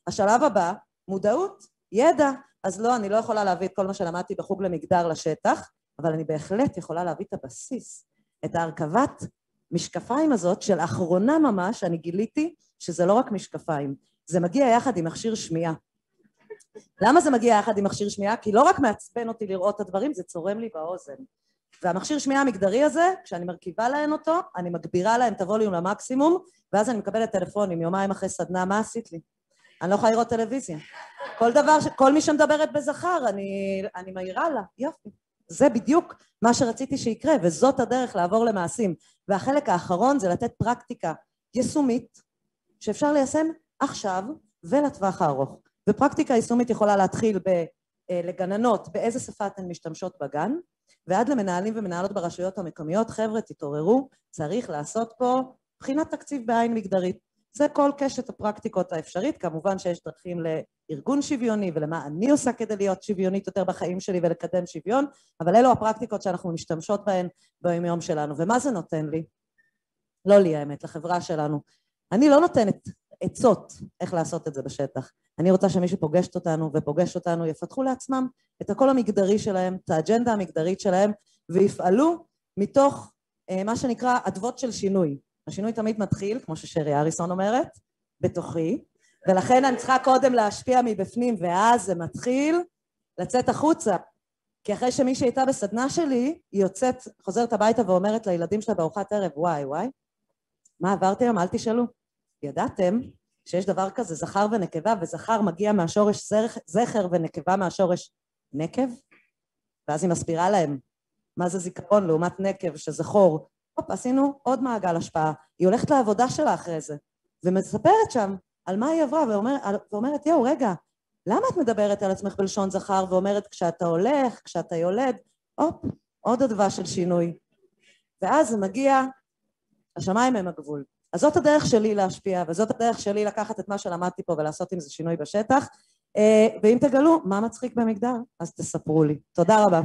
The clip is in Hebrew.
השלב הבא, מודעות, ידע. אז לא, אני לא יכולה להביא את כל מה שלמדתי בחוג למגדר לשטח, אבל אני בהחלט יכולה להביא את הבסיס, את ההרכבת משקפיים הזאת, של אחרונה ממש, אני גיליתי שזה לא רק משקפיים, זה מגיע יחד עם מכשיר שמיעה. למה זה מגיע יחד עם מכשיר שמיעה? כי לא רק מעצבן אותי לראות את הדברים, זה צורם לי באוזן. והמכשיר שמיעה המגדרי הזה, כשאני מרכיבה להן אותו, אני מגבירה להם את הווליום למקסימום, ואז אני מקבלת טלפונים, יומיים אחרי סדנה, מה עשית לי? אני לא יכולה לראות טלוויזיה. כל מי שמדברת בזכר, אני מעירה לה, יופי. זה בדיוק מה שרציתי שיקרה, וזאת הדרך לעבור למעשים. והחלק האחרון זה לתת פרקטיקה יישומית, שאפשר ליישם עכשיו ולטווח הארוך. ופרקטיקה יישומית יכולה להתחיל לגננות באיזה שפה אתן משתמשות בגן, ועד למנהלים ומנהלות ברשויות המקומיות, חבר'ה תתעוררו, צריך לעשות פה בחינת תקציב בעין מגדרית. זה כל קשת הפרקטיקות האפשרית, כמובן שיש דרכים לארגון שוויוני ולמה אני עושה כדי להיות שוויונית יותר בחיים שלי ולקדם שוויון, אבל אלו הפרקטיקות שאנחנו משתמשות בהן ביום יום שלנו. ומה זה נותן לי? לא לי האמת, לחברה שלנו. אני לא נותנת עצות איך לעשות את זה בשטח. אני רוצה שמי שפוגשת אותנו ופוגש אותנו יפתחו לעצמם את הקול המגדרי שלהם, את האג'נדה המגדרית שלהם, ויפעלו מתוך מה שנקרא אדוות של שינוי. השינוי תמיד מתחיל, כמו ששרי אריסון אומרת, בתוכי, ולכן אני צריכה קודם להשפיע מבפנים, ואז זה מתחיל לצאת החוצה. כי אחרי שמי שהייתה בסדנה שלי, היא יוצאת, חוזרת הביתה ואומרת לילדים שלה בארוחת ערב, וואי, מה עברתי היום? אל תשאלו. ידעתם שיש דבר כזה זכר ונקבה, וזכר מגיע מהשורש זכר ונקבה מהשורש נקב? ואז היא מסבירה להם מה זה זיכרון לעומת נקב שזכור. עשינו עוד מעגל השפעה. היא הולכת לעבודה שלה אחרי זה, ומספרת שם על מה היא עברה, ואומרת, יאו, רגע, למה את מדברת על עצמך בלשון זכר, ואומרת כשאתה הולך, כשאתה יולד, עוד אדווה של שינוי. ואז זה מגיע, השמיים הם הגבול. אז זאת הדרך שלי להשפיע, וזאת הדרך שלי לקחת את מה שלמדתי פה ולעשות עם זה שינוי בשטח, ואם תגלו מה מצחיק במגדר, אז תספרו לי. תודה רבה.